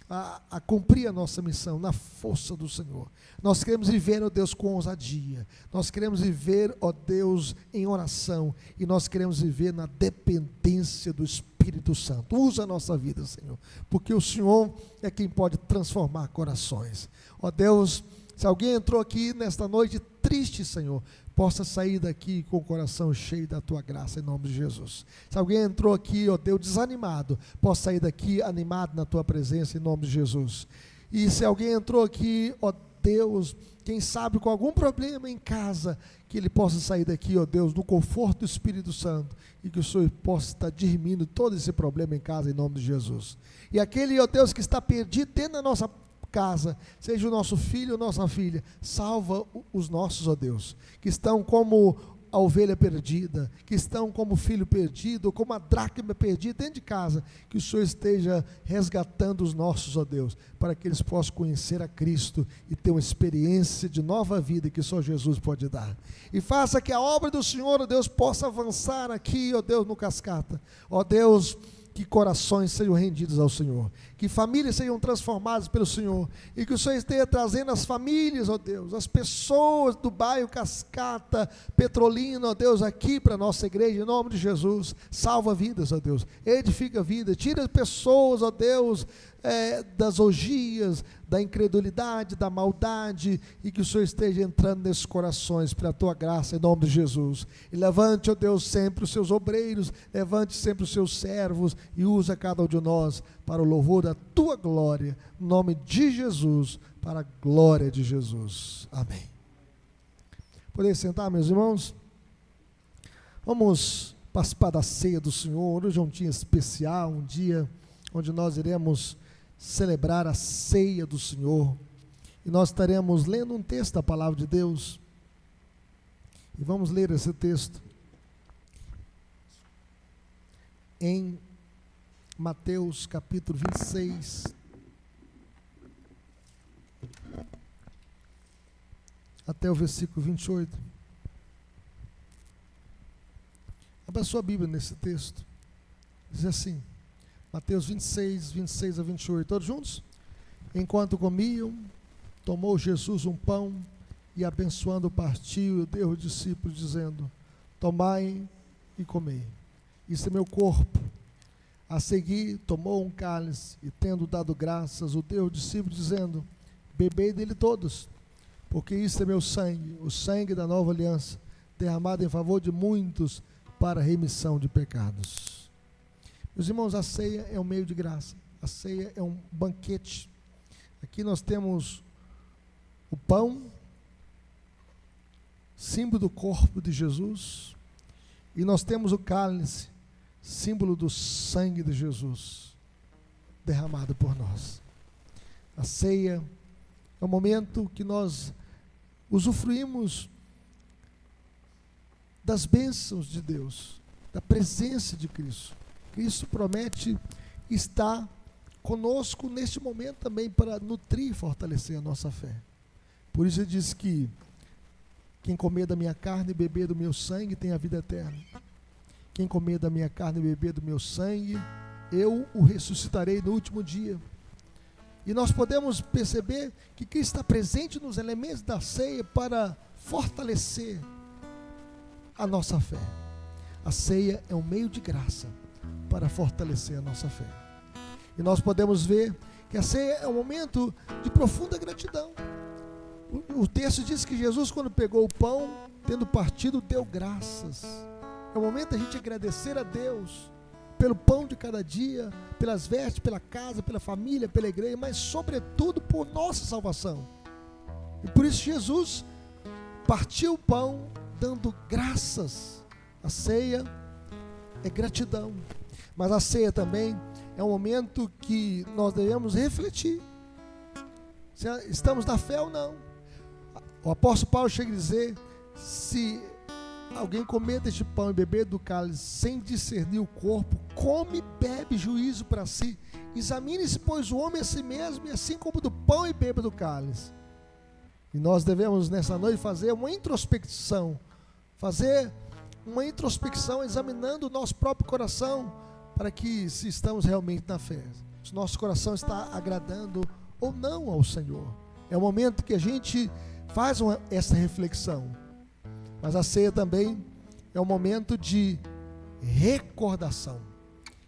a cumprir a nossa missão na força do Senhor. Nós queremos viver, ó Deus, com ousadia. Nós queremos viver, ó Deus, em oração. E nós queremos viver na dependência do Espírito Santo. Usa a nossa vida, Senhor, porque o Senhor é quem pode transformar corações. Ó Deus, se alguém entrou aqui nesta noite triste, Senhor, possa sair daqui com o coração cheio da tua graça, em nome de Jesus. Se alguém entrou aqui, ó Deus, desanimado, possa sair daqui animado na tua presença, em nome de Jesus. E se alguém entrou aqui, ó Deus, quem sabe com algum problema em casa, que ele possa sair daqui, ó Deus, no conforto do Espírito Santo, e que o Senhor possa estar dirimindo todo esse problema em casa, em nome de Jesus. E aquele, ó Deus, que está perdido dentro da nossa casa, seja o nosso filho ou nossa filha, salva os nossos, ó Deus, que estão como a ovelha perdida, que estão como o filho perdido, como a dracma perdida dentro de casa, que o Senhor esteja resgatando os nossos, ó Deus, para que eles possam conhecer a Cristo e ter uma experiência de nova vida que só Jesus pode dar. E faça que a obra do Senhor, ó Deus, possa avançar aqui, ó Deus, no Cascata. Ó Deus, que corações sejam rendidos ao Senhor, que famílias sejam transformadas pelo Senhor, e que o Senhor esteja trazendo as famílias, ó Deus, as pessoas do bairro Cascata, Petrolina, ó Deus, aqui para a nossa igreja, em nome de Jesus. Salva vidas, ó Deus, edifica vida, tira as pessoas, ó Deus, das orgias, da incredulidade, da maldade, e que o Senhor esteja entrando nesses corações pela tua graça, em nome de Jesus. E levante, ó Deus, sempre os seus obreiros, levante sempre os seus servos, e usa cada um de nós para o louvor da tua glória, em nome de Jesus, para a glória de Jesus. Amém. Podem sentar, meus irmãos? Vamos participar da ceia do Senhor. Hoje é um dia especial, um dia onde nós iremos celebrar a ceia do Senhor, e nós estaremos lendo um texto da palavra de Deus, e vamos ler esse texto em Mateus capítulo 26, até o versículo 28. Abra sua Bíblia nesse texto. Diz assim, Mateus 26, 26 a 28, todos juntos? Enquanto comiam, tomou Jesus um pão e abençoando partiu e deu aos discípulos, dizendo, tomai e comei, isso é meu corpo. A seguir, tomou um cálice e, tendo dado graças, o deu aos discípulos, dizendo, bebei dele todos, porque isso é meu sangue, o sangue da nova aliança, derramado em favor de muitos para a remissão de pecados. Meus irmãos, a ceia é um meio de graça, a ceia é um banquete. Aqui nós temos o pão, símbolo do corpo de Jesus, e nós temos o cálice, símbolo do sangue de Jesus, derramado por nós. A ceia é um momento que nós usufruímos das bênçãos de Deus, da presença de Cristo. Cristo promete estar conosco neste momento também para nutrir e fortalecer a nossa fé. Por isso ele diz que quem comer da minha carne e beber do meu sangue tem a vida eterna. Quem comer da minha carne e beber do meu sangue, eu o ressuscitarei no último dia. E nós podemos perceber que Cristo está presente nos elementos da ceia para fortalecer a nossa fé. A ceia é um meio de graça para fortalecer a nossa fé. E nós podemos ver que a ceia é um momento de profunda gratidão. O texto diz que Jesus, quando pegou o pão, tendo partido, deu graças. É o momento da gente agradecer a Deus pelo pão de cada dia, pelas vestes, pela casa, pela família, pela igreja, mas sobretudo por nossa salvação. E por isso Jesus partiu o pão dando graças. A ceia é gratidão, mas a ceia também é um momento que nós devemos refletir se estamos na fé ou não. O apóstolo Paulo chega a dizer, se alguém comer deste pão e beber do cálice sem discernir o corpo, come e bebe juízo para si. Examine-se, pois, o homem a si mesmo, e assim como do pão e beba do cálice. E nós devemos nessa noite fazer uma introspecção, examinando o nosso próprio coração, para que se estamos realmente na fé, se nosso coração está agradando ou não ao Senhor. É o momento que a gente faz essa reflexão. Mas a ceia também é um momento de recordação.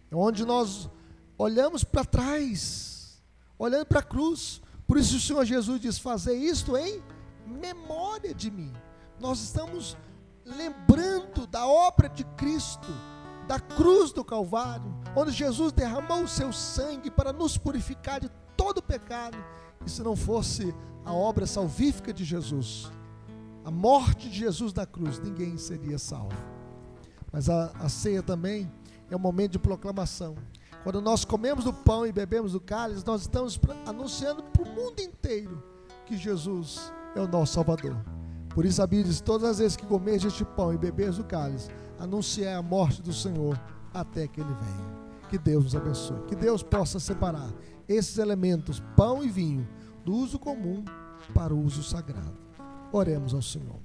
É onde nós olhamos para trás, olhando para a cruz. Por isso o Senhor Jesus diz, fazer isto em memória de mim. Nós estamos lembrando da obra de Cristo, da cruz do Calvário, onde Jesus derramou o seu sangue para nos purificar de todo pecado. E se não fosse a obra salvífica de Jesus, a morte de Jesus na cruz, ninguém seria salvo. Mas a ceia também é um momento de proclamação. Quando nós comemos do pão e bebemos do cálice, nós estamos anunciando para o mundo inteiro que Jesus é o nosso Salvador. Por isso a Bíblia diz, todas as vezes que comeres este pão e beberes do cálice, anunciar a morte do Senhor até que Ele venha. Que Deus nos abençoe. Que Deus possa separar esses elementos, pão e vinho, do uso comum para o uso sagrado. Oremos ao Senhor.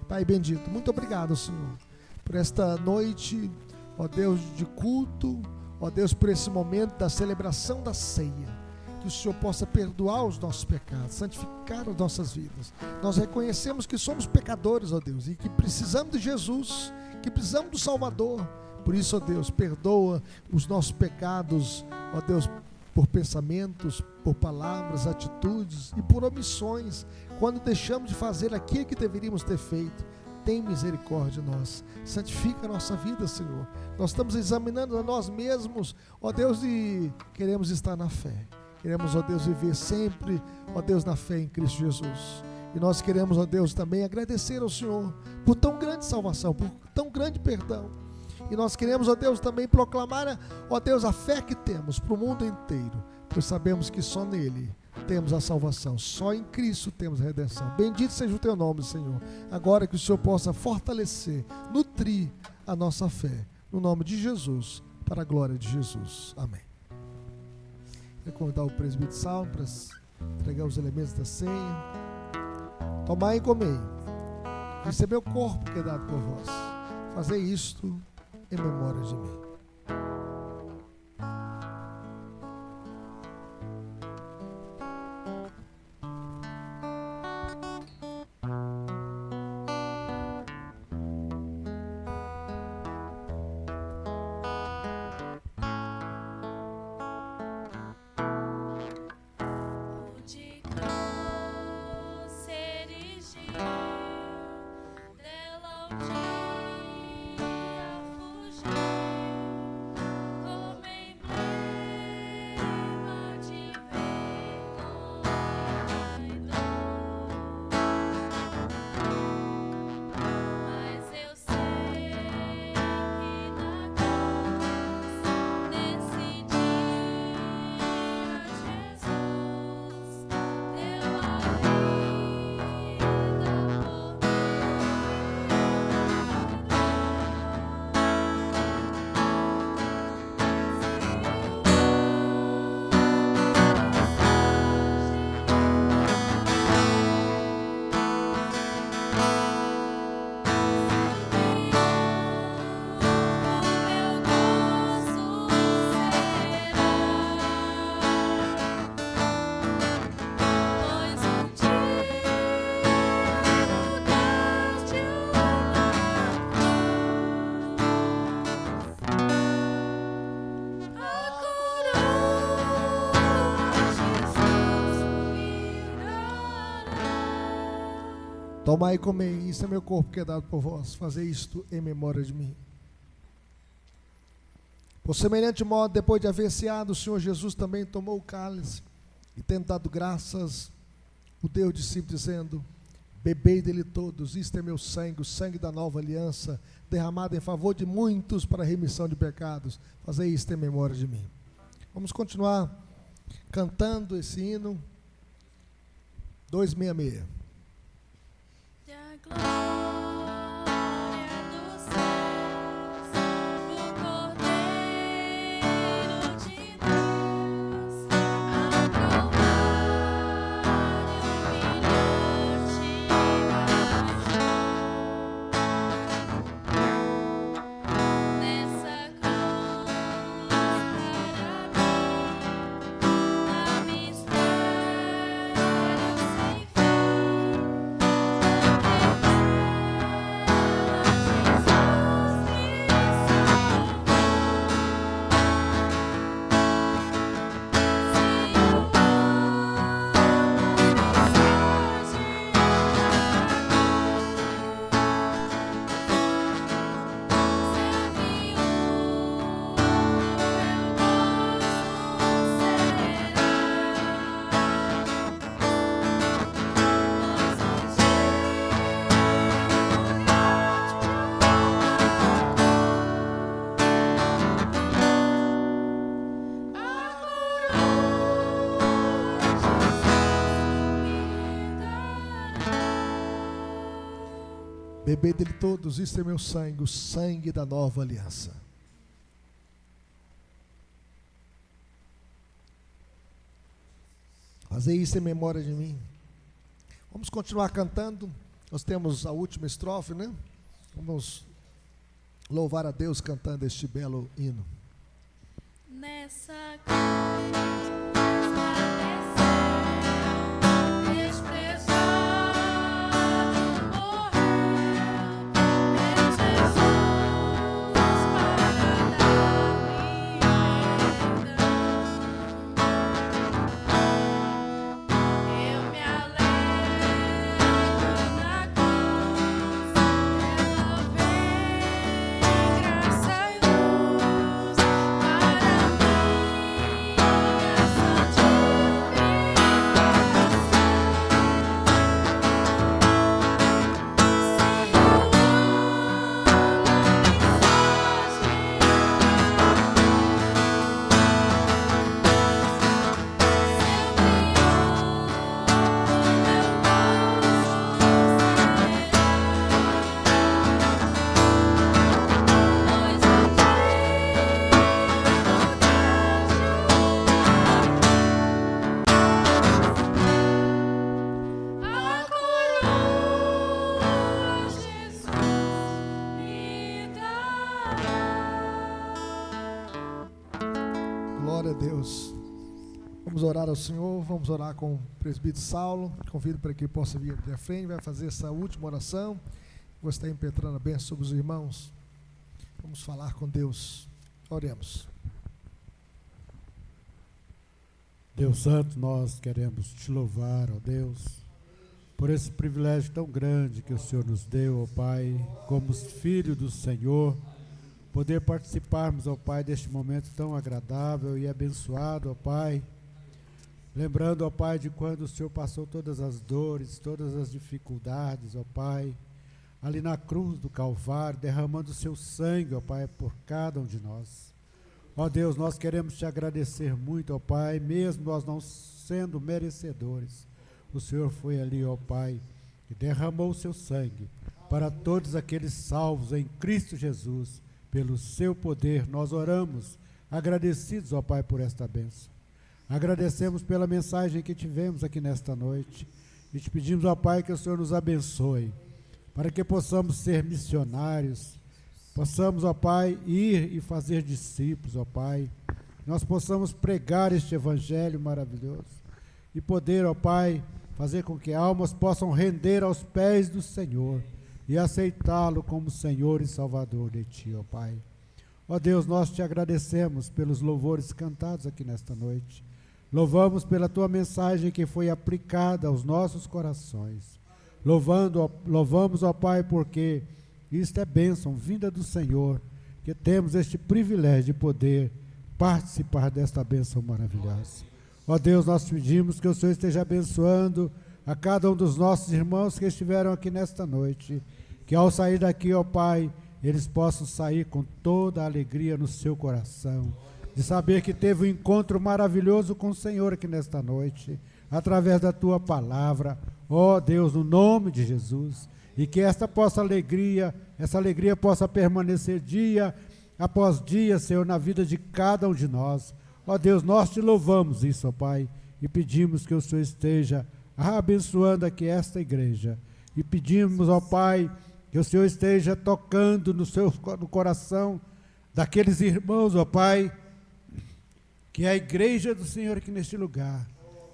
Pai bendito, muito obrigado, Senhor, por esta noite, ó Deus, de culto, ó Deus, por esse momento da celebração da ceia. Que o Senhor possa perdoar os nossos pecados, santificar as nossas vidas. Nós reconhecemos que somos pecadores, ó Deus, e que precisamos de Jesus, que precisamos do Salvador. Por isso, ó Deus, perdoa os nossos pecados, ó Deus, por pensamentos, por palavras, atitudes e por omissões, quando deixamos de fazer aquilo que deveríamos ter feito. Tem misericórdia de nós, santifica a nossa vida, Senhor. Nós estamos examinando a nós mesmos, ó Deus, e queremos estar na fé. Queremos, ó Deus, viver sempre, ó Deus, na fé em Cristo Jesus. E nós queremos, ó Deus, também agradecer ao Senhor por tão grande salvação, por tão grande perdão. E nós queremos, ó Deus, também proclamar, ó Deus, a fé que temos para o mundo inteiro, pois sabemos que só nele temos a salvação, só em Cristo temos a redenção. Bendito seja o teu nome, Senhor. Agora que o Senhor possa fortalecer, nutrir a nossa fé, no nome de Jesus, para a glória de Jesus. Amém. Quero convidar o presbítero Saulo para entregar os elementos da ceia. Tomai e comei. Este é meu corpo que é dado por vós. Fazei isto em memória de mim. Tomai e comei, isso é meu corpo que é dado por vós. Fazei isto em memória de mim. Por semelhante modo, depois de haver ceado, o Senhor Jesus também tomou o cálice e, tendo dado graças, o deu aos discípulos, dizendo: bebei dele todos, isto é meu sangue, o sangue da nova aliança, derramado em favor de muitos para a remissão de pecados. Fazei isto em memória de mim. Vamos continuar cantando esse hino 266. Bebei dele todos, isto é meu sangue, o sangue da nova aliança. Fazei isso em memória de mim. Vamos continuar cantando. Nós temos a última estrofe, né? Vamos louvar a Deus cantando este belo hino. Nessa Glória a Deus. Vamos orar ao Senhor, vamos orar com o presbítero Saulo. Convido para que ele possa vir aqui à frente, vai fazer essa última oração. Vou estar impetrando a bênção sobre os irmãos. Vamos falar com Deus. Oremos. Deus Santo, nós queremos te louvar, ó Deus, por esse privilégio tão grande que o Senhor nos deu, ó Pai, como filho do Senhor, poder participarmos, ó Pai, deste momento tão agradável e abençoado, ó Pai, lembrando, ó Pai, de quando o Senhor passou todas as dores, todas as dificuldades, ó Pai, ali na cruz do Calvário, derramando o seu sangue, ó Pai, por cada um de nós. Ó Deus, nós queremos te agradecer muito, ó Pai, mesmo nós não sendo merecedores, o Senhor foi ali, ó Pai, e derramou o seu sangue para todos aqueles salvos em Cristo Jesus. Pelo seu poder, nós oramos, agradecidos, ó Pai, por esta bênção. Agradecemos pela mensagem que tivemos aqui nesta noite e te pedimos, ó Pai, que o Senhor nos abençoe, para que possamos ser missionários, possamos, ó Pai, ir e fazer discípulos, ó Pai, nós possamos pregar este evangelho maravilhoso e poder, ó Pai, fazer com que almas possam render aos pés do Senhor e aceitá-lo como Senhor e Salvador de Ti, ó Pai. Ó Deus, nós te agradecemos pelos louvores cantados aqui nesta noite. Louvamos pela Tua mensagem que foi aplicada aos nossos corações. Louvamos, ó Pai, porque isto é bênção, vinda do Senhor, que temos este privilégio de poder participar desta bênção maravilhosa. Ó Deus, nós pedimos que o Senhor esteja abençoando a cada um dos nossos irmãos que estiveram aqui nesta noite, que ao sair daqui, ó Pai, eles possam sair com toda a alegria no seu coração, de saber que teve um encontro maravilhoso com o Senhor aqui nesta noite, através da Tua palavra, ó Deus, no nome de Jesus, e que essa alegria possa permanecer dia após dia, Senhor, na vida de cada um de nós. Ó Deus, nós te louvamos isso, ó Pai, e pedimos que o Senhor esteja abençoando aqui esta igreja, e pedimos, ó Pai, que o Senhor esteja tocando no coração daqueles irmãos, ó Pai, que é a igreja do Senhor aqui neste lugar,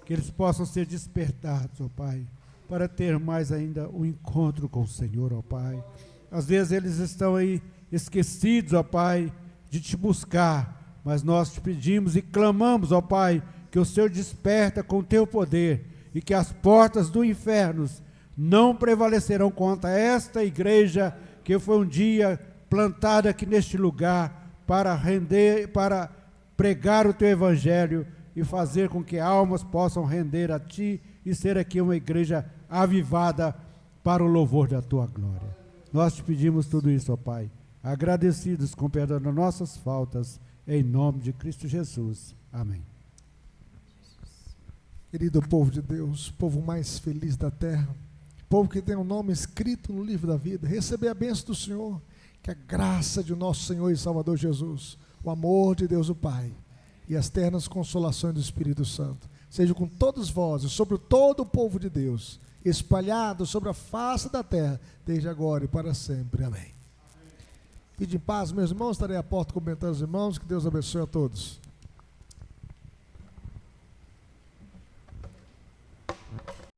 que eles possam ser despertados, ó Pai, para ter mais ainda um encontro com o Senhor, ó Pai. Às vezes eles estão aí esquecidos, ó Pai, de te buscar, mas nós te pedimos e clamamos, ó Pai, que o Senhor desperta com o teu poder e que as portas do inferno não prevalecerão contra esta igreja que foi um dia plantada aqui neste lugar para pregar o teu evangelho e fazer com que almas possam render a ti e ser aqui uma igreja avivada para o louvor da tua glória. Nós te pedimos tudo isso, ó Pai, agradecidos com perdão das nossas faltas, em nome de Cristo Jesus. Amém. Querido povo de Deus, povo mais feliz da terra, povo que tem um nome escrito no livro da vida, receber a bênção do Senhor, que a graça de nosso Senhor e Salvador Jesus, o amor de Deus o Pai e as ternas consolações do Espírito Santo, seja com todos vós e sobre todo o povo de Deus, espalhado sobre a face da terra, desde agora e para sempre. Amém. Pede em paz, meus irmãos, estarei à porta cumprimentando os irmãos, que Deus abençoe a todos.